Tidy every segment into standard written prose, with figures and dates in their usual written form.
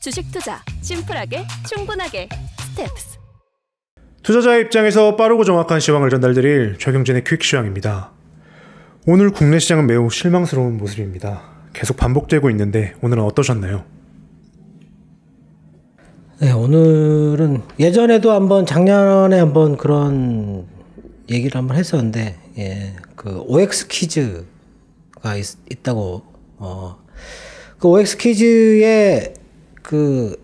주식 투자 심플하게 충분하게 스텝스. 투자자의 입장에서 빠르고 정확한 시황을 전달드릴 최경진의 퀵 시황입니다. 오늘 국내 시장은 매우 실망스러운 모습입니다. 계속 반복되고 있는데 오늘은 어떠셨나요? 네, 오늘은 예전에도 작년에 한번 그런 얘기를 한번 했었는데, 그 OX 퀴즈가 있다고, 그 OX 퀴즈에 그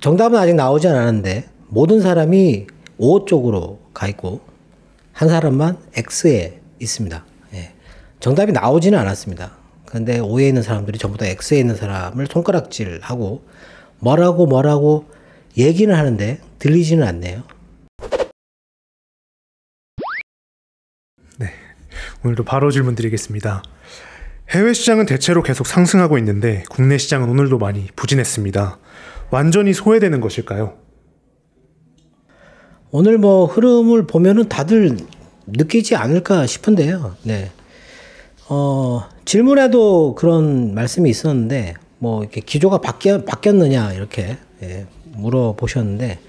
정답은 아직 나오지 않았는데 모든 사람이 O 쪽으로 가 있고 한 사람만 X에 있습니다. 정답이 나오지는 않았습니다. 그런데 O에 있는 사람들이 전부 다 X에 있는 사람을 손가락질하고 뭐라고 얘기는 하는데 들리지는 않네요. 네, 오늘도 바로 질문 드리겠습니다. 해외 시장은 대체로 계속 상승하고 있는데 국내 시장은 오늘도 많이 부진했습니다. 완전히 소외되는 것일까요? 오늘 흐름을 보면은 다들 느끼지 않을까 싶은데요. 네. 질문에도 그런 말씀이 있었는데, 이렇게 기조가 바뀌었느냐, 이렇게, 물어보셨는데,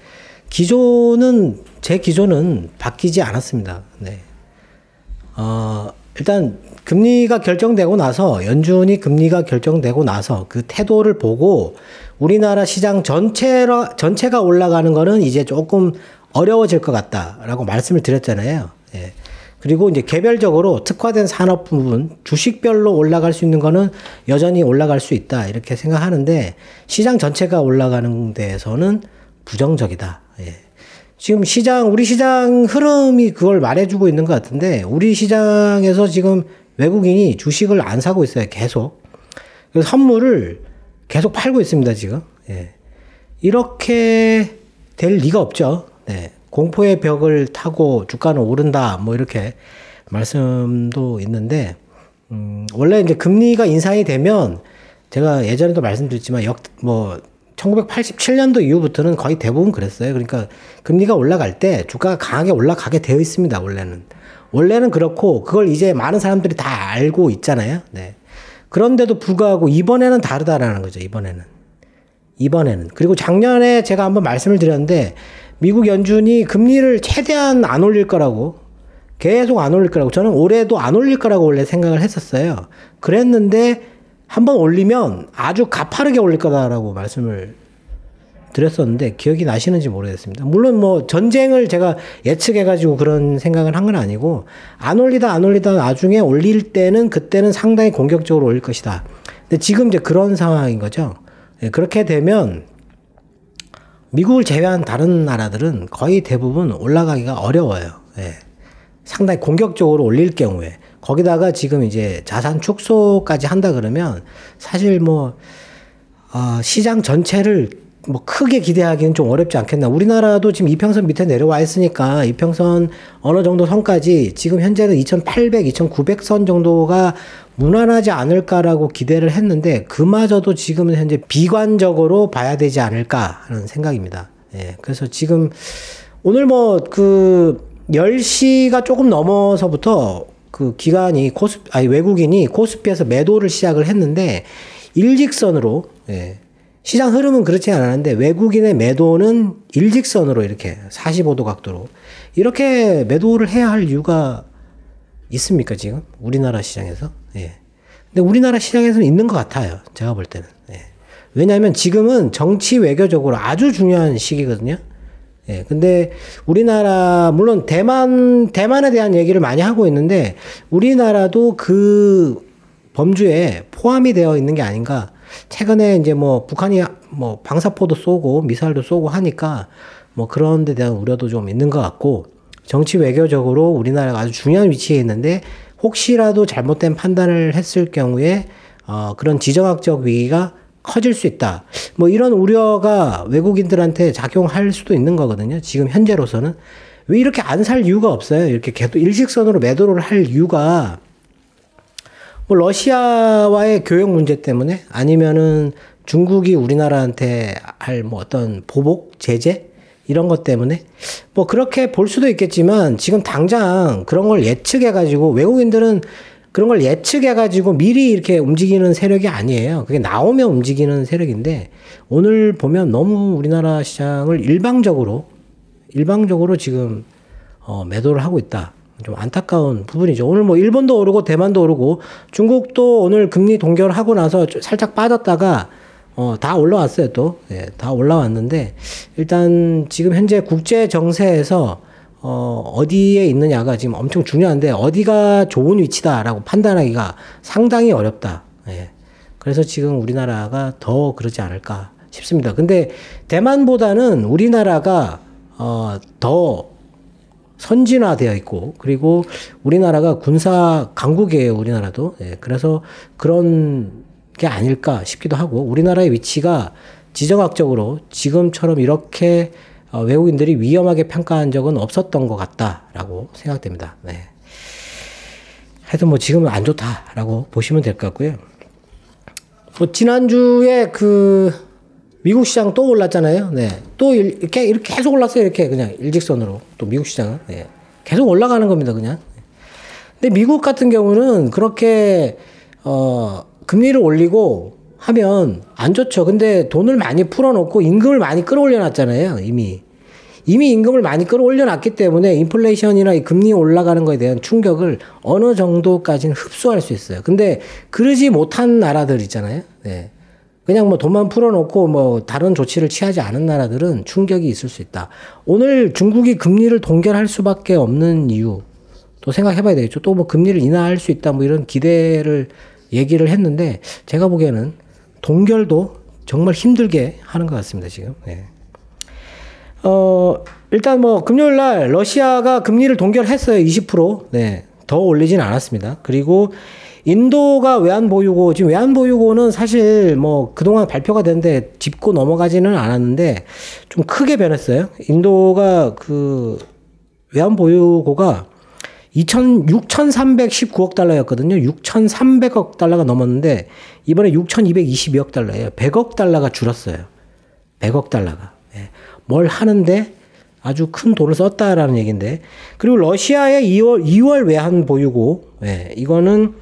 제 기조는 바뀌지 않았습니다. 네. 일단, 연준이 금리가 결정되고 나서 그 태도를 보고 우리나라 시장 전체가 올라가는 거는 이제 조금 어려워질 것 같다라고 말씀을 드렸잖아요. 그리고 이제 개별적으로 특화된 산업 부분, 주식별로 올라갈 수 있는 거는 여전히 올라갈 수 있다. 이렇게 생각하는데 시장 전체가 올라가는 데에서는 부정적이다. 지금 우리 시장 흐름이 그걸 말해주고 있는 것 같은데 우리 시장에서 지금 외국인이 주식을 안 사고 있어요. 계속. 그래서 선물을 계속 팔고 있습니다. 지금. 이렇게 될 리가 없죠. 공포의 벽을 타고 주가는 오른다. 이렇게 말씀도 있는데, 원래 이제 금리가 인상이 되면 제가 예전에도 말씀드렸지만 1987년도 이후부터는 거의 대부분 그랬어요. 그러니까 금리가 올라갈 때 주가가 강하게 올라가게 되어 있습니다. 원래는 그렇고 그걸 이제 많은 사람들이 다 알고 있잖아요. 그런데도 불구하고 이번에는 다르다라는 거죠. 이번에는. 그리고 작년에 제가 한번 말씀을 드렸는데 미국 연준이 금리를 최대한 안 올릴 거라고, 계속 안 올릴 거라고, 저는 올해도 안 올릴 거라고 원래 생각을 했었어요. 그랬는데 한번 올리면 아주 가파르게 올릴 거다라고 말씀을 드렸었는데 기억이 나시는지 모르겠습니다. 물론 전쟁을 제가 예측해가지고 그런 생각을 한 건 아니고 안 올리다 나중에 올릴 때는 그때는 상당히 공격적으로 올릴 것이다. 근데 지금 이제 그런 상황인 거죠. 그렇게 되면 미국을 제외한 다른 나라들은 거의 대부분 올라가기가 어려워요. 상당히 공격적으로 올릴 경우에. 거기다가 지금 이제 자산 축소까지 한다 그러면 사실 시장 전체를 크게 기대하기는 좀 어렵지 않겠나. 우리나라도 지금 이평선 밑에 내려와 있으니까 이평선 어느 정도 선까지 지금 현재는 2800, 2900선 정도가 무난하지 않을까라고 기대를 했는데 그마저도 지금은 현재 비관적으로 봐야 되지 않을까 하는 생각입니다. 그래서 지금 오늘 10시가 조금 넘어서부터 그 외국인이 코스피에서 매도를 시작을 했는데 일직선으로, 시장 흐름은 그렇지 않았는데 외국인의 매도는 일직선으로 이렇게 45도 각도로 이렇게 매도를 해야 할 이유가 있습니까, 지금? 우리나라 시장에서? 근데 우리나라 시장에서는 있는 것 같아요. 제가 볼 때는. 왜냐하면 지금은 정치 외교적으로 아주 중요한 시기거든요. 근데 우리나라, 물론 대만에 대한 얘기를 많이 하고 있는데 우리나라도 그 범주에 포함이 되어 있는 게 아닌가. 최근에 이제 북한이 방사포도 쏘고 미사일도 쏘고 하니까 그런 데 대한 우려도 좀 있는 것 같고 정치 외교적으로 우리나라가 아주 중요한 위치에 있는데 혹시라도 잘못된 판단을 했을 경우에 그런 지정학적 위기가 커질 수 있다. 이런 우려가 외국인들한테 작용할 수도 있는 거거든요. 지금 현재로서는. 왜 이렇게 안 살 이유가 없어요. 이렇게 계속 일직선으로 매도를 할 이유가 러시아와의 교역 문제 때문에 아니면은 중국이 우리나라한테 할 어떤 보복, 제재 이런 것 때문에 그렇게 볼 수도 있겠지만 지금 당장 그런 걸 예측해가지고 외국인들은 그런 걸 예측해가지고 미리 이렇게 움직이는 세력이 아니에요. 그게 나오면 움직이는 세력인데 오늘 보면 너무 우리나라 시장을 일방적으로 지금 매도를 하고 있다. 좀 안타까운 부분이죠. 오늘 뭐 일본도 오르고 대만도 오르고 중국도 오늘 금리 동결하고 나서 살짝 빠졌다가 다 올라왔어요 또. 예, 다 올라왔는데 일단 지금 현재 국제 정세에서 어디에 있느냐가 지금 엄청 중요한데 어디가 좋은 위치다라고 판단하기가 상당히 어렵다. 예. 그래서 지금 우리나라가 더 그러지 않을까 싶습니다. 근데 대만보다는 우리나라가 더 선진화되어 있고 그리고 우리나라가 군사 강국이에요. 우리나라도. 예. 그래서 그런 게 아닐까 싶기도 하고 우리나라의 위치가 지정학적으로 지금처럼 이렇게 외국인들이 위험하게 평가한 적은 없었던 것 같다라고 생각됩니다. 네. 하여튼 뭐 지금은 안 좋다라고 보시면 될 것 같고요. 뭐 지난주에 그 미국 시장 또 올랐잖아요. 네. 또 이렇게 계속 올랐어요. 이렇게 그냥 일직선으로. 또 미국 시장은. 네. 계속 올라가는 겁니다. 그냥. 근데 미국 같은 경우는 그렇게, 금리를 올리고 하면 안 좋죠. 근데 돈을 많이 풀어놓고 임금을 많이 끌어올려 놨잖아요. 이미 임금을 많이 끌어올려 놨기 때문에 인플레이션이나 이 금리 올라가는 거에 대한 충격을 어느 정도까지는 흡수할 수 있어요. 근데 그러지 못한 나라들 있잖아요. 네. 그냥 뭐 돈만 풀어놓고 뭐 다른 조치를 취하지 않은 나라들은 충격이 있을 수 있다. 오늘 중국이 금리를 동결할 수밖에 없는 이유 또 생각해봐야 되겠죠. 또 뭐 금리를 인하할 수 있다 뭐 이런 기대를 얘기를 했는데 제가 보기에는 동결도 정말 힘들게 하는 것 같습니다, 지금. 네. 일단 뭐 금요일 날 러시아가 금리를 동결했어요. 20%. 네. 더 올리진 않았습니다. 그리고 인도가 외환보유고, 지금 외환보유고는 사실 뭐 그동안 발표가 됐는데 짚고 넘어가지는 않았는데 좀 크게 변했어요. 인도가 그 외환보유고가 6,319억 달러였거든요. 6,300억 달러가 넘었는데 이번에 6,222억 달러예요. 100억 달러가 줄었어요. 100억 달러가. 예. 뭘 하는데 아주 큰 돈을 썼다라는 얘기인데, 그리고 러시아의 2월 외환 보유고, 예. 이거는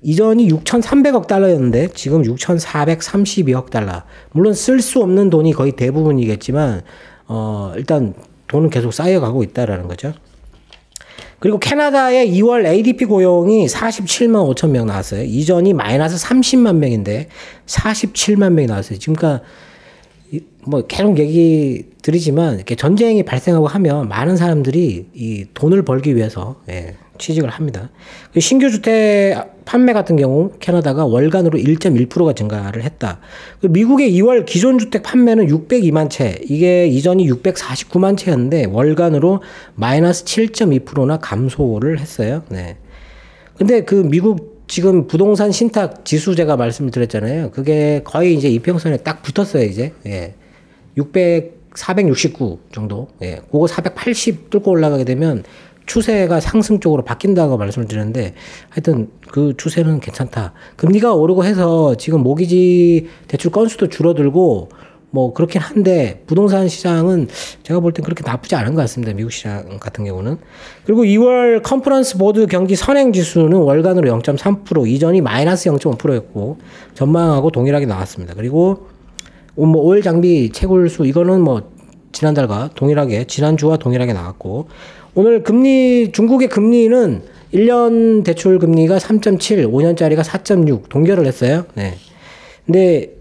이전이 6,300억 달러였는데 지금 6,432억 달러. 물론 쓸 수 없는 돈이 거의 대부분이겠지만 일단 돈은 계속 쌓여가고 있다라는 거죠. 그리고 캐나다의 2월 ADP 고용이 47만 5천 명 나왔어요. 이전이 마이너스 30만 명인데 47만 명이 나왔어요. 지금 그러니까 뭐 계속 얘기 드리지만 이렇게 전쟁이 발생하고 하면 많은 사람들이 이 돈을 벌기 위해서 취직을 합니다. 신규 주택 판매 같은 경우 캐나다가 월간으로 1.1%가 증가를 했다. 미국의 2월 기존 주택 판매는 602만 채, 이게 이전이 649만 채였는데 월간으로 마이너스 7.2%나 감소를 했어요. 네. 근데 그 미국 지금 부동산 신탁 지수 제가 말씀을 드렸잖아요. 그게 거의 이제 이평선에 딱 붙었어요, 이제. 예. 469 정도. 예. 그거 480 뚫고 올라가게 되면 추세가 상승 쪽으로 바뀐다고 말씀을 드렸는데 하여튼 그 추세는 괜찮다. 금리가 오르고 해서 지금 모기지 대출 건수도 줄어들고 뭐 그렇긴 한데 부동산 시장은 제가 볼 땐 그렇게 나쁘지 않은 것 같습니다. 미국 시장 같은 경우는. 그리고 2월 컨퍼런스 보드 경기 선행 지수는 월간으로 0.3%, 이전이 마이너스 0.5%였고 전망하고 동일하게 나왔습니다. 그리고 뭐 오일 장비 채굴수 이거는 뭐 지난달과 동일하게, 지난주와 동일하게 나왔고, 오늘 금리, 중국의 금리는 1년 대출 금리가 3.7, 5년짜리가 4.6 동결을 했어요. 네. 근데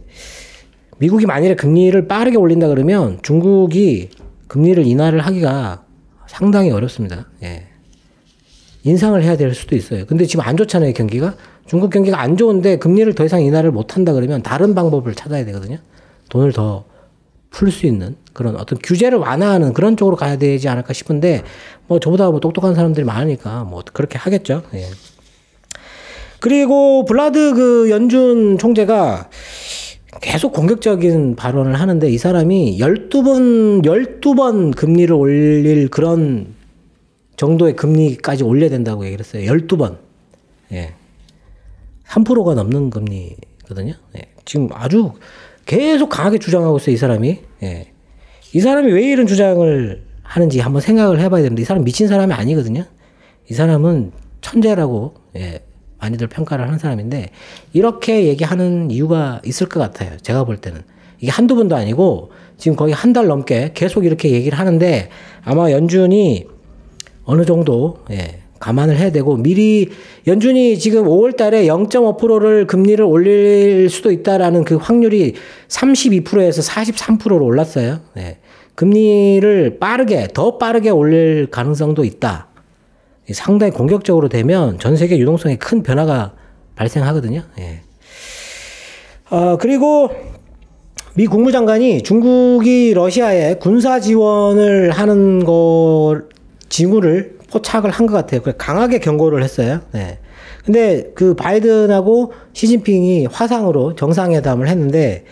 미국이 만일에 금리를 빠르게 올린다 그러면 중국이 금리를 인하를 하기가 상당히 어렵습니다. 예. 인상을 해야 될 수도 있어요. 근데 지금 안 좋잖아요, 경기가. 중국 경기가 안 좋은데 금리를 더 이상 인하를 못 한다 그러면 다른 방법을 찾아야 되거든요. 돈을 더 풀 수 있는 그런 어떤 규제를 완화하는 그런 쪽으로 가야 되지 않을까 싶은데, 뭐 저보다 뭐 똑똑한 사람들이 많으니까 뭐 그렇게 하겠죠. 예. 그리고 블라드 그 연준 총재가 계속 공격적인 발언을 하는데, 이 사람이 12번 금리를 올릴 그런 정도의 금리까지 올려야 된다고 얘기를 했어요. 12번. 예. 3%가 넘는 금리거든요. 예. 지금 아주 계속 강하게 주장하고 있어요, 이 사람이. 예. 이 사람이 왜 이런 주장을 하는지 한번 생각을 해봐야 되는데, 이 사람 미친 사람이 아니거든요. 이 사람은 천재라고, 예, 많이들 평가를 하는 사람인데 이렇게 얘기하는 이유가 있을 것 같아요. 제가 볼 때는. 이게 한두 번도 아니고 지금 거의 한 달 넘게 계속 이렇게 얘기를 하는데 아마 연준이 어느 정도 감안을 해야 되고 미리 연준이 지금 5월 달에 0.5%를 금리를 올릴 수도 있다라는 그 확률이 32%에서 43%로 올랐어요. 금리를 더 빠르게 올릴 가능성도 있다. 상당히 공격적으로 되면 전 세계 유동성에 큰 변화가 발생하거든요. 그리고 미 국무장관이 중국이 러시아에 군사 지원을 하는 징후를 포착을 한 것 같아요. 강하게 경고를 했어요. 근데 그 바이든하고 시진핑이 화상으로 정상회담을 했는데,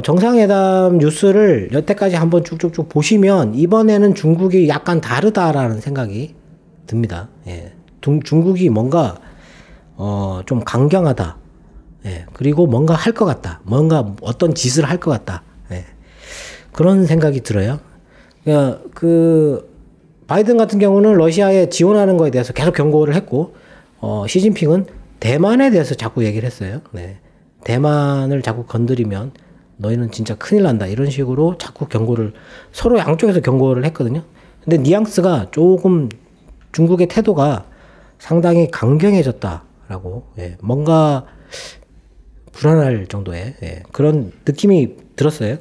정상회담 뉴스를 여태까지 한번 쭉쭉쭉 보시면 이번에는 중국이 약간 다르다라는 생각이 듭니다. 중국이 뭔가, 좀 강경하다. 그리고 뭔가 할 것 같다. 뭔가 어떤 짓을 할 것 같다. 그런 생각이 들어요. 바이든 같은 경우는 러시아에 지원하는 거에 대해서 계속 경고를 했고, 시진핑은 대만에 대해서 자꾸 얘기를 했어요. 대만을 자꾸 건드리면 너희는 진짜 큰일 난다. 이런 식으로 자꾸 서로 양쪽에서 경고를 했거든요. 근데 뉘앙스가 조금 중국의 태도가 상당히 강경해졌다라고, 뭔가 불안할 정도의 그런 느낌이 들었어요.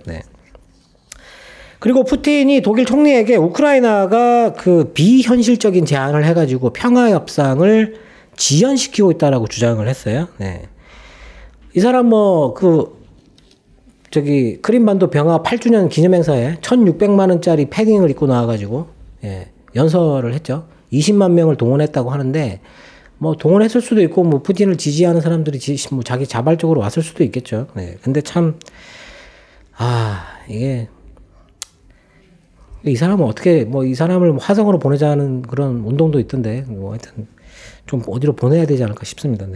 그리고 푸틴이 독일 총리에게 우크라이나가 그 비현실적인 제안을 해가지고 평화협상을 지연시키고 있다라고 주장을 했어요. 이 사람 크림반도 병화 8주년 기념행사에 1,600만 원짜리 패딩을 입고 나와가지고 연설을 했죠. 20만 명을 동원했다고 하는데 동원했을 수도 있고 푸틴을 지지하는 사람들이 자기 자발적으로 왔을 수도 있겠죠. 근데 참 이게 이 사람은 어떻게 이 사람을 화성으로 보내자는 그런 운동도 있던데 하여튼 좀 어디로 보내야 되지 않을까 싶습니다.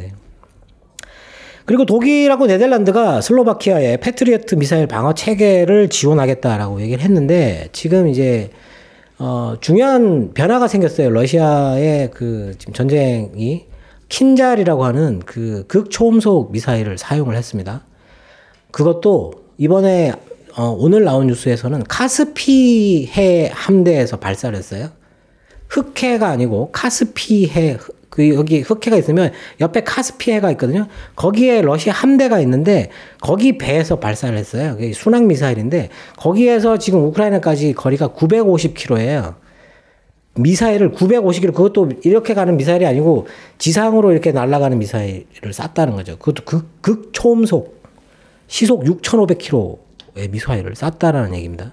그리고 독일하고 네덜란드가 슬로바키아에 패트리어트 미사일 방어 체계를 지원하겠다라고 얘기를 했는데 지금 이제 중요한 변화가 생겼어요. 러시아의 지금 전쟁이 킨잘이라고 하는 극초음속 미사일을 사용을 했습니다. 그것도 이번에 오늘 나온 뉴스에서는 카스피해 함대에서 발사를 했어요. 흑해가 아니고 카스피해, 여기 흑해가 있으면 옆에 카스피해가 있거든요. 거기에 러시아 함대가 있는데 거기 배에서 발사를 했어요. 순항 미사일인데 거기에서 지금 우크라이나까지 거리가 950km예요. 미사일을 950km, 그것도 이렇게 가는 미사일이 아니고 지상으로 이렇게 날아가는 미사일을 쐈다는 거죠. 그것도 극초음속, 시속 6,500km의 미사일을 쐈다라는 얘기입니다.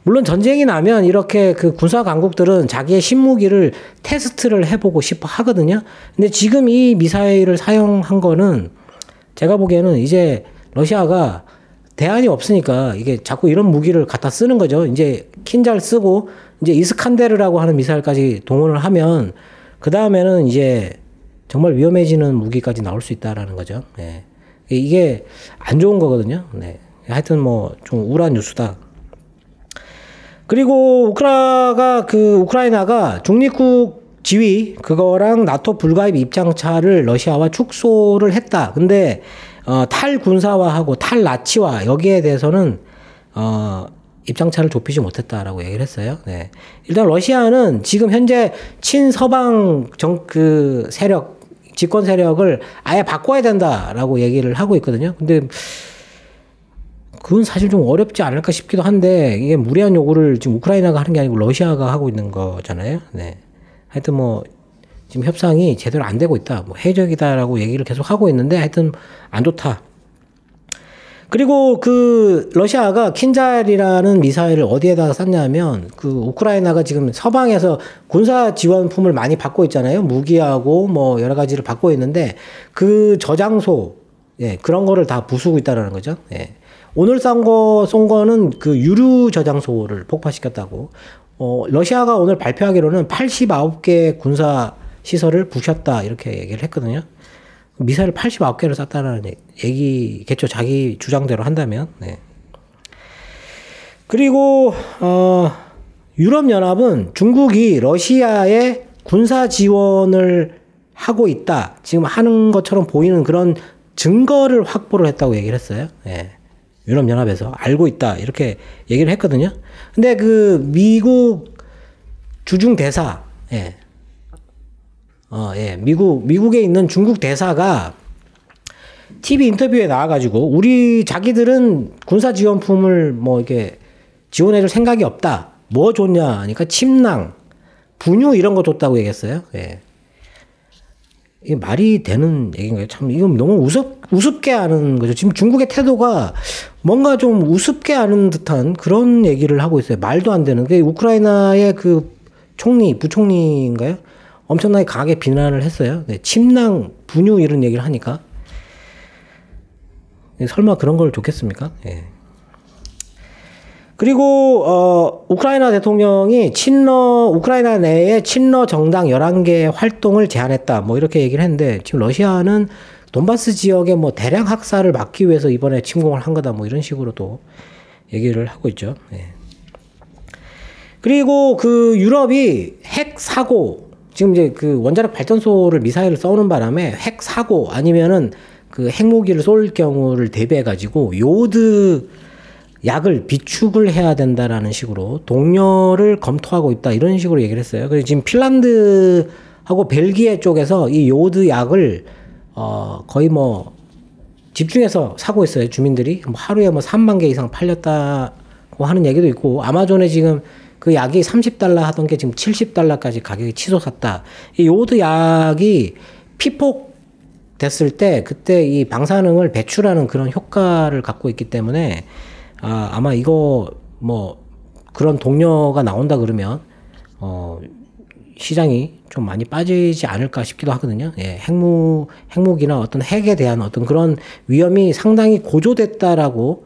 물론 전쟁이 나면 이렇게 군사 강국들은 자기의 신무기를 테스트를 해보고 싶어 하거든요. 근데 지금 이 미사일을 사용한 거는 제가 보기에는 이제 러시아가 대안이 없으니까 이게 자꾸 이런 무기를 갖다 쓰는 거죠. 이제 킨잘 쓰고 이제 이스칸데르라고 하는 미사일까지 동원을 하면 그 다음에는 이제 정말 위험해지는 무기까지 나올 수 있다라는 거죠. 이게 안 좋은 거거든요. 하여튼 좀 우울한 뉴스다. 그리고 우크라이나가 중립국 지위 그거랑 나토 불가입 입장차를 러시아와 축소를 했다. 근데 탈군사화하고 탈나치화 여기에 대해서는 입장차를 좁히지 못했다라고 얘기를 했어요. 일단 러시아는 지금 현재 친서방 세력, 집권 세력을 아예 바꿔야 된다라고 얘기를 하고 있거든요. 근데 그건 사실 좀 어렵지 않을까 싶기도 한데 이게 무리한 요구를 지금 우크라이나가 하는 게 아니고 러시아가 하고 있는 거잖아요. 하여튼 지금 협상이 제대로 안 되고 있다. 해적이다라고 얘기를 계속 하고 있는데 하여튼 안 좋다. 그리고 러시아가 킨잘이라는 미사일을 어디에다가 쐈냐면 우크라이나가 지금 서방에서 군사 지원품을 많이 받고 있잖아요. 무기하고 여러 가지를 받고 있는데 그 저장소 그런 거를 다 부수고 있다라는 거죠. 오늘 쏜 거는 유류 저장소를 폭파시켰다고. 러시아가 오늘 발표하기로는 89개 군사 시설을 부셨다 이렇게 얘기를 했거든요. 미사일 89개를 쐈다라는 얘기겠죠. 자기 주장대로 한다면. 그리고 유럽연합은 중국이 러시아에 군사 지원을 하고 있다. 지금 하는 것처럼 보이는 그런 증거를 확보를 했다고 얘기를 했어요. 예. 유럽연합에서 알고 있다. 이렇게 얘기를 했거든요. 근데 그 미국 주중 대사, 예. 미국에 있는 중국 대사가 TV 인터뷰에 나와가지고 우리 자기들은 군사 지원품을 뭐 이렇게 지원해줄 생각이 없다. 뭐 줬냐 하니까 침낭, 분유 이런 거 줬다고 얘기했어요. 예. 이게 말이 되는 얘기인가요? 참 이건 너무 우습게 하는 거죠. 지금 중국의 태도가 뭔가 좀 우습게 하는 듯한 그런 얘기를 하고 있어요. 말도 안 되는. 그 우크라이나의 그 부총리인가요? 엄청나게 강하게 비난을 했어요. 네, 침낭, 분유 이런 얘기를 하니까. 설마 그런 걸 줬겠습니까? 예. 그리고 우크라이나 대통령이 우크라이나 내에 친러 정당 11개 활동을 제한했다. 뭐 이렇게 얘기를 했는데 지금 러시아는 돈바스 지역에 뭐 대량 학살을 막기 위해서 이번에 침공을 한 거다. 뭐 이런 식으로도 얘기를 하고 있죠. 예. 그리고 그 유럽이 핵 사고 지금 이제 그 원자력 발전소를 미사일을 쏘는 바람에 핵 사고 아니면은 그 핵무기를 쏠 경우를 대비해 가지고 요오드 약을 비축을 해야 된다라는 식으로 동료를 검토하고 있다 이런 식으로 얘기를 했어요. 그래서 지금 핀란드하고 벨기에 쪽에서 이 요오드 약을 거의 뭐 집중해서 사고 있어요. 주민들이 하루에 뭐 3만 개 이상 팔렸다고 하는 얘기도 있고 아마존에 지금 그 약이 $30 하던 게 지금 $70까지 가격이 치솟았다. 이 요오드 약이 피폭 됐을 때 그때 이 방사능을 배출하는 그런 효과를 갖고 있기 때문에 아마 이거 뭐 그런 동료가 나온다 그러면 시장이 좀 많이 빠지지 않을까 싶기도 하거든요. 예, 핵무기나 어떤 핵에 대한 어떤 그런 위험이 상당히 고조됐다라고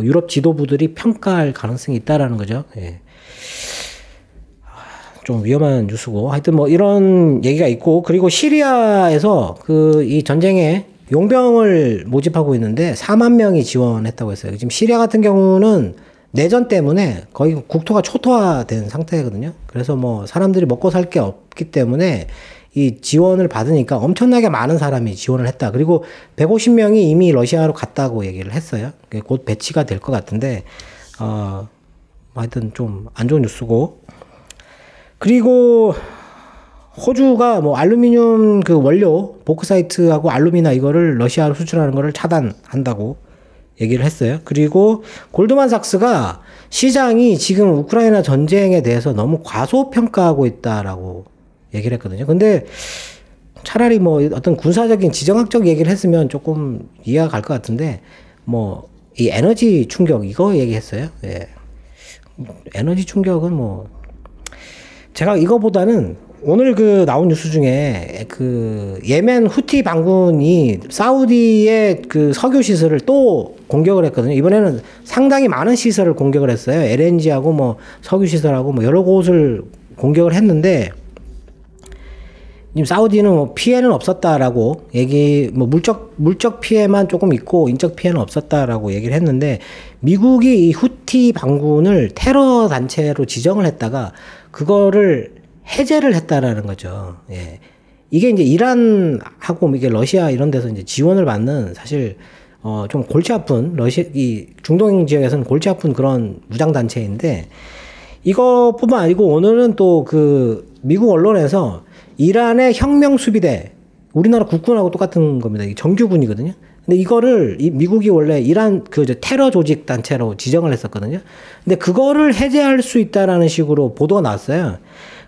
유럽 지도부들이 평가할 가능성이 있다라는 거죠. 예. 좀 위험한 뉴스고 하여튼 뭐 이런 얘기가 있고 그리고 시리아에서 그 이 전쟁에 용병을 모집하고 있는데 4만 명이 지원했다고 했어요. 지금 시리아 같은 경우는 내전 때문에 거의 국토가 초토화된 상태거든요. 그래서 뭐 사람들이 먹고 살 게 없기 때문에 이 지원을 받으니까 엄청나게 많은 사람이 지원을 했다. 그리고 150명이 이미 러시아로 갔다고 얘기를 했어요. 곧 배치가 될 것 같은데 하여튼 좀 안 좋은 뉴스고 그리고 호주가 뭐 알루미늄 그 원료 보크사이트하고 알루미나 이거를 러시아로 수출하는 거를 차단한다고 얘기를 했어요. 그리고 골드만삭스가 시장이 지금 우크라이나 전쟁에 대해서 너무 과소평가하고 있다라고 얘기를 했거든요. 근데 차라리 뭐 어떤 군사적인 지정학적 얘기를 했으면 조금 이해가 갈 것 같은데 뭐 이 에너지 충격 이거 얘기했어요. 예. 에너지 충격은 뭐 제가 이거보다는 오늘 그 나온 뉴스 중에 그 예멘 후티 반군이 사우디의 그 석유 시설을 또 공격을 했거든요. 이번에는 상당히 많은 시설을 공격을 했어요. LNG하고 뭐 석유 시설하고 뭐 여러 곳을 공격을 했는데 지금 사우디는 뭐 피해는 없었다라고 뭐 물적 피해만 조금 있고 인적 피해는 없었다라고 얘기를 했는데 미국이 이 후티 반군을 테러 단체로 지정을 했다가 그거를 해제를 했다라는 거죠. 예. 이게 이제 이란하고 이게 러시아 이런 데서 이제 지원을 받는 사실 좀 골치 아픈 이 중동 지역에서는 골치 아픈 그런 무장 단체인데 이것뿐만 아니고 오늘은 또 그 미국 언론에서 이란의 혁명 수비대 우리나라 국군하고 똑같은 겁니다. 이게 정규군이거든요. 근데 이거를 미국이 원래 이란 그 테러 조직 단체로 지정을 했었거든요. 근데 그거를 해제할 수 있다라는 식으로 보도가 나왔어요.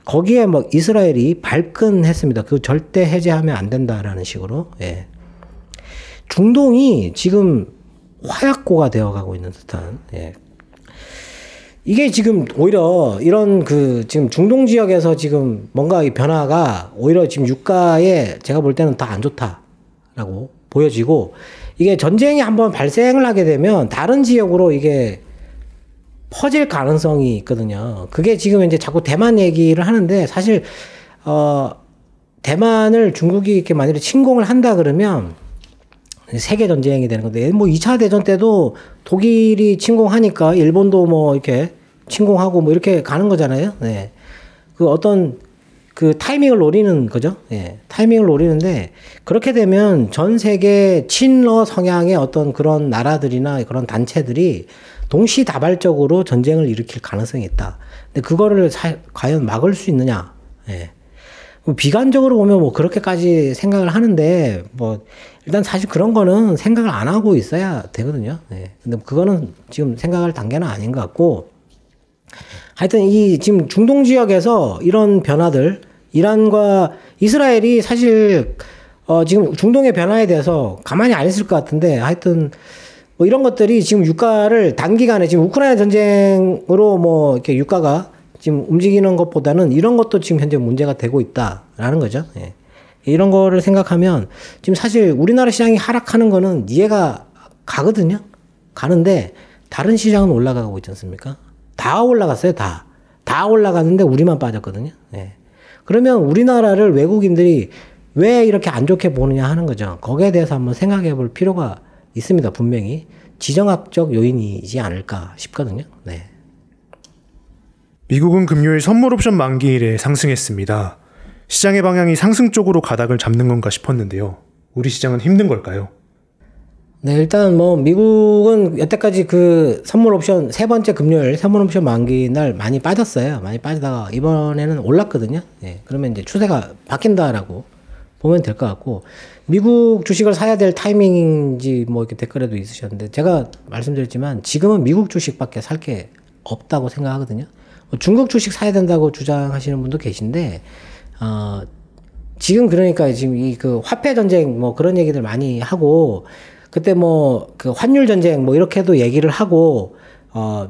거기에 뭐 이스라엘이 발끈했습니다. 그 절대 해제하면 안 된다라는 식으로. 예. 중동이 지금 화약고가 되어가고 있는 듯한. 예. 이게 지금 오히려 이런 그 지금 중동 지역에서 지금 뭔가 이 변화가 오히려 지금 유가에 제가 볼 때는 더 안 좋다라고 보여지고 이게 전쟁이 한번 발생을 하게 되면 다른 지역으로 이게 퍼질 가능성이 있거든요. 그게 지금 이제 자꾸 대만 얘기를 하는데 사실 대만을 중국이 이렇게 만약에 침공을 한다 그러면 세계 전쟁이 되는 건데 뭐 2차 대전 때도 독일이 침공하니까 일본도 뭐 이렇게 침공하고 뭐 이렇게 가는 거잖아요. 네. 그 어떤 그 타이밍을 노리는 거죠. 예. 타이밍을 노리는데 그렇게 되면 전 세계 친러 성향의 어떤 그런 나라들이나 그런 단체들이 동시다발적으로 전쟁을 일으킬 가능성이 있다. 근데 그거를 과연 막을 수 있느냐? 예. 비관적으로 보면 뭐 그렇게까지 생각을 하는데 뭐 일단 사실 그런 거는 생각을 안 하고 있어야 되거든요. 예. 근데 그거는 지금 생각할 단계는 아닌 것 같고 하여튼 이 지금 중동 지역에서 이런 변화들 이란과 이스라엘이 사실 지금 중동의 변화에 대해서 가만히 안 있을 것 같은데 하여튼 뭐 이런 것들이 지금 유가를 단기간에 지금 우크라이나 전쟁으로 뭐 이렇게 유가가 지금 움직이는 것보다는 이런 것도 지금 현재 문제가 되고 있다라는 거죠. 예. 이런 거를 생각하면 지금 사실 우리나라 시장이 하락하는 거는 이해가 가거든요. 가는데 다른 시장은 올라가고 있지 않습니까? 다 올라갔어요. 다 올라갔는데 우리만 빠졌거든요. 예. 그러면 우리나라를 외국인들이 왜 이렇게 안 좋게 보느냐 하는 거죠. 거기에 대해서 한번 생각해 볼 필요가 있습니다. 분명히 지정학적 요인이지 않을까 싶거든요. 네. 미국은 금요일 선물 옵션 만기일에 상승했습니다. 시장의 방향이 상승 쪽으로 가닥을 잡는 건가 싶었는데요. 우리 시장은 힘든 걸까요? 네, 일단 뭐 미국은 여태까지 그 선물 옵션 세 번째 금요일 선물 옵션 만기 날 많이 빠졌어요. 많이 빠지다가 이번에는 올랐거든요. 예, 그러면 이제 추세가 바뀐다라고 보면 될 것 같고 미국 주식을 사야 될 타이밍인지 뭐 이렇게 댓글에도 있으셨는데 제가 말씀드렸지만 지금은 미국 주식밖에 살 게 없다고 생각하거든요. 중국 주식 사야 된다고 주장하시는 분도 계신데 지금 그러니까 지금 이 그 화폐 전쟁 뭐 그런 얘기들 많이 하고 그때 뭐 그 환율 전쟁 뭐 이렇게도 얘기를 하고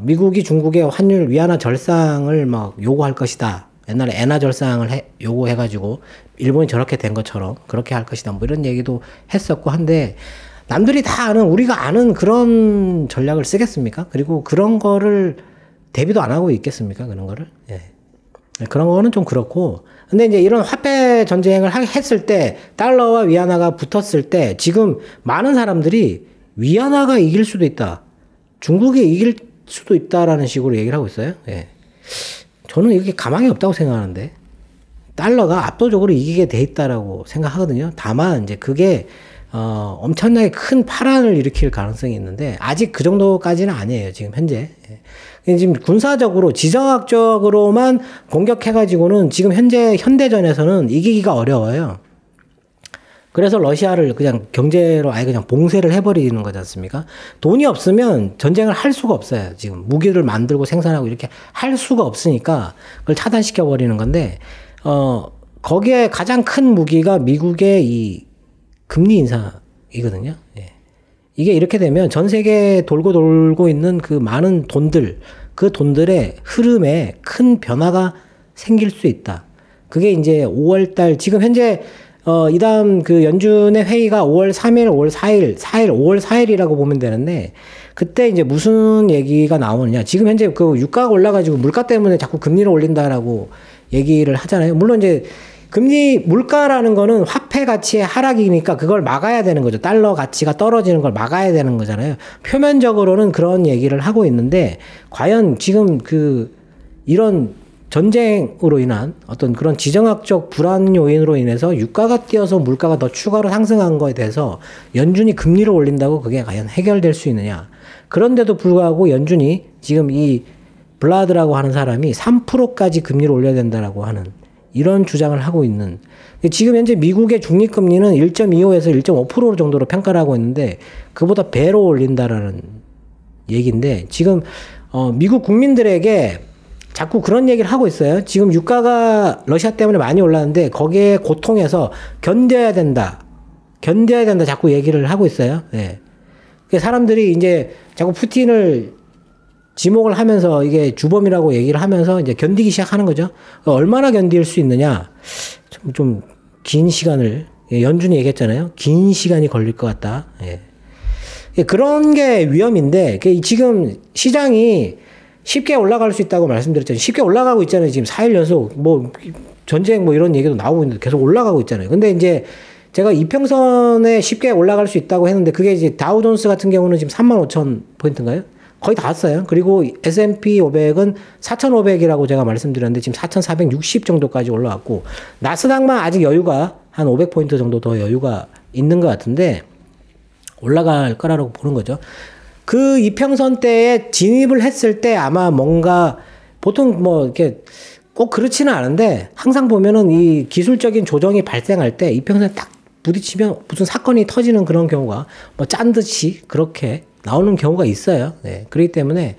미국이 중국의 환율 위안화 절상을 막 요구할 것이다. 옛날에 엔화 절상을 요구해가지고 일본이 저렇게 된 것처럼 그렇게 할 것이다. 뭐 이런 얘기도 했었고 한데 남들이 다 아는 우리가 아는 그런 전략을 쓰겠습니까? 그리고 그런 거를 대비도 안 하고 있겠습니까? 그런 거를. 예. 그런 거는 좀 그렇고. 근데 이제 이런 화폐 전쟁을 했을 때 달러와 위안화가 붙었을 때 지금 많은 사람들이 위안화가 이길 수도 있다. 중국이 이길 수도 있다라는 식으로 얘기를 하고 있어요. 예. 저는 이렇게 가망이 없다고 생각하는데 달러가 압도적으로 이기게 돼 있다라고 생각하거든요. 다만 이제 그게 엄청나게 큰 파란을 일으킬 가능성이 있는데 아직 그 정도까지는 아니에요. 지금 현재. 예. 지금 군사적으로 지정학적으로만 공격해가지고는 지금 현재 현대전에서는 이기기가 어려워요. 그래서 러시아를 그냥 경제로 아예 그냥 봉쇄를 해버리는 거지 않습니까? 돈이 없으면 전쟁을 할 수가 없어요. 지금 무기를 만들고 생산하고 이렇게 할 수가 없으니까 그걸 차단시켜버리는 건데 거기에 가장 큰 무기가 미국의 이 금리 인상이거든요. 예. 이게 이렇게 되면 전 세계에 돌고 있는 그 많은 돈들, 그 돈들의 흐름에 큰 변화가 생길 수 있다. 그게 이제 5월달, 지금 현재, 이 다음 그 연준의 회의가 5월 3일, 5월 5월 4일이라고 보면 되는데, 그때 이제 무슨 얘기가 나오느냐. 지금 현재 그 유가가 올라가지고 물가 때문에 자꾸 금리를 올린다라고 얘기를 하잖아요. 물론 이제 물가라는 거는 화폐 가치의 하락이니까 그걸 막아야 되는 거죠. 달러 가치가 떨어지는 걸 막아야 되는 거잖아요. 표면적으로는 그런 얘기를 하고 있는데, 과연 지금 이런 전쟁으로 인한 어떤 그런 지정학적 불안 요인으로 인해서 유가가 뛰어서 물가가 더 추가로 상승한 거에 대해서 연준이 금리를 올린다고 그게 과연 해결될 수 있느냐. 그런데도 불구하고 연준이 지금 이 블라드라고 하는 사람이 3%까지 금리를 올려야 된다라고 하는 이런 주장을 하고 있는. 지금 현재 미국의 중립금리는 1.25에서 1.5% 정도로 평가를 하고 있는데 그보다 배로 올린다라는 얘기인데 지금 미국 국민들에게 자꾸 그런 얘기를 하고 있어요. 지금 유가가 러시아 때문에 많이 올랐는데 거기에 고통해서 견뎌야 된다 자꾸 얘기를 하고 있어요. 네. 사람들이 이제 자꾸 푸틴을 지목을 하면서 이게 주범이라고 얘기를 하면서 이제 견디기 시작하는 거죠. 얼마나 견딜 수 있느냐. 좀 긴 시간을, 연준이 얘기했잖아요. 긴 시간이 걸릴 것 같다. 예. 그런 게 위험인데, 지금 시장이 쉽게 올라갈 수 있다고 말씀드렸잖아요. 쉽게 올라가고 있잖아요. 지금 4일 연속, 뭐, 전쟁 뭐 이런 얘기도 나오고 있는데 계속 올라가고 있잖아요. 근데 이제 제가 이평선에 쉽게 올라갈 수 있다고 했는데 그게 이제 다우존스 같은 경우는 지금 35,000포인트인가요? 거의 다 왔어요. 그리고 S&P 500은 4,500이라고 제가 말씀드렸는데 지금 4,460 정도까지 올라왔고 나스닥만 아직 여유가 한 500포인트 정도 더 여유가 있는 것 같은데 올라갈 거라고 보는 거죠. 그 이평선대에 진입을 했을 때 아마 뭔가 보통 뭐 이렇게 꼭 그렇지는 않은데 항상 보면은 이 기술적인 조정이 발생할 때 이평선에 딱 부딪히면 무슨 사건이 터지는 그런 경우가 뭐 짠 듯이 그렇게 나오는 경우가 있어요. 네. 그렇기 때문에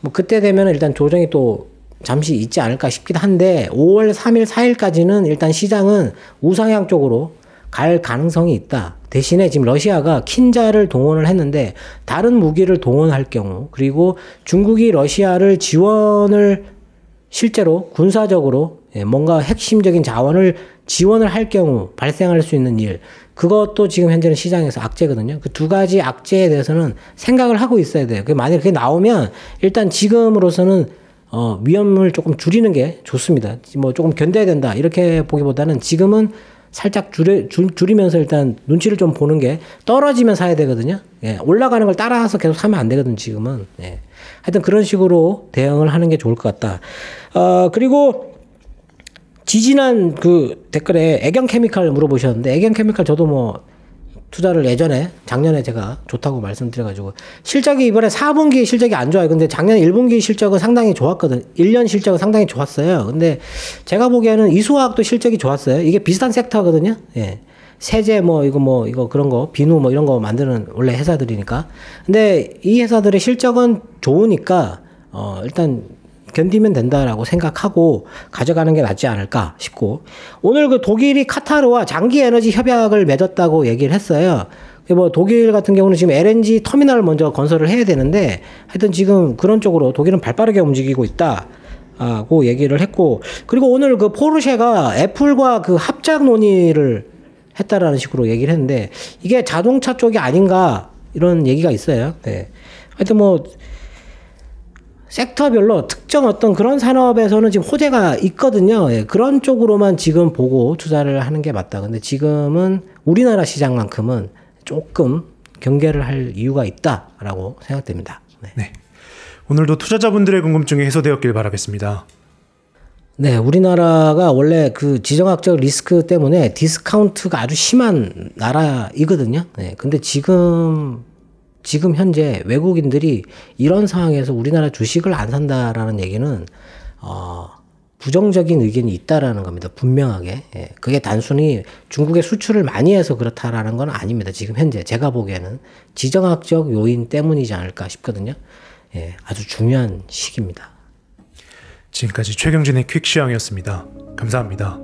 뭐 그때 되면은 일단 조정이 또 잠시 있지 않을까 싶기도 한데 5월 3일, 4일까지는 일단 시장은 우상향 쪽으로 갈 가능성이 있다. 대신에 지금 러시아가 킨자를 동원을 했는데 다른 무기를 동원할 경우 그리고 중국이 러시아를 지원을 실제로 군사적으로 뭔가 핵심적인 자원을 지원을 할 경우 발생할 수 있는 일 그것도 지금 현재는 시장에서 악재거든요. 그 두 가지 악재에 대해서는 생각을 하고 있어야 돼요. 만약에 그게 나오면 일단 지금으로서는 위험을 조금 줄이는 게 좋습니다. 뭐 조금 견뎌야 된다 이렇게 보기보다는 지금은 살짝 줄이면서 일단 눈치를 좀 보는 게 떨어지면 사야 되거든요. 예, 올라가는 걸 따라서 계속 사면 안 되거든 지금은. 예. 하여튼 그런 식으로 대응을 하는 게 좋을 것 같다. 그리고 지지난 그 댓글에 애경케미칼 물어보셨는데 애경케미칼 저도 뭐 투자를 예전에 작년에 제가 좋다고 말씀드려가지고 실적이 이번에 4분기 실적이 안 좋아요. 근데 작년 1분기 실적은 상당히 좋았거든. 1년 실적은 상당히 좋았어요. 근데 제가 보기에는 이수화학도 실적이 좋았어요. 이게 비슷한 섹터거든요. 예. 세제 뭐 이거 그런 거 비누 뭐 이런 거 만드는 원래 회사들이니까. 근데 이 회사들의 실적은 좋으니까 일단 견디면 된다라고 생각하고 가져가는 게 낫지 않을까 싶고 오늘 그 독일이 카타르와 장기 에너지 협약을 맺었다고 얘기를 했어요. 뭐 독일 같은 경우는 지금 LNG 터미널을 먼저 건설을 해야 되는데 하여튼 지금 그런 쪽으로 독일은 발빠르게 움직이고 있다고 얘기를 했고 그리고 오늘 그 포르쉐가 애플과 그 합작 논의를 했다라는 식으로 얘기를 했는데 이게 자동차 쪽이 아닌가 이런 얘기가 있어요. 네. 하여튼 뭐 섹터별로 특정 어떤 그런 산업에서는 지금 호재가 있거든요. 예, 그런 쪽으로만 지금 보고 투자를 하는 게 맞다. 근데 지금은 우리나라 시장만큼은 조금 경계를 할 이유가 있다라고 생각됩니다. 네. 네. 오늘도 투자자분들의 궁금증이 해소되었길 바라겠습니다. 네, 우리나라가 원래 그 지정학적 리스크 때문에 디스카운트가 아주 심한 나라이거든요. 네, 근데 지금 현재 외국인들이 이런 상황에서 우리나라 주식을 안 산다라는 얘기는 부정적인 의견이 있다라는 겁니다. 분명하게. 예. 그게 단순히 중국에 수출을 많이 해서 그렇다라는 건 아닙니다. 지금 현재 제가 보기에는 지정학적 요인 때문이지 않을까 싶거든요. 예. 아주 중요한 시기입니다. 지금까지 최경진의 퀵시황이었습니다. 감사합니다.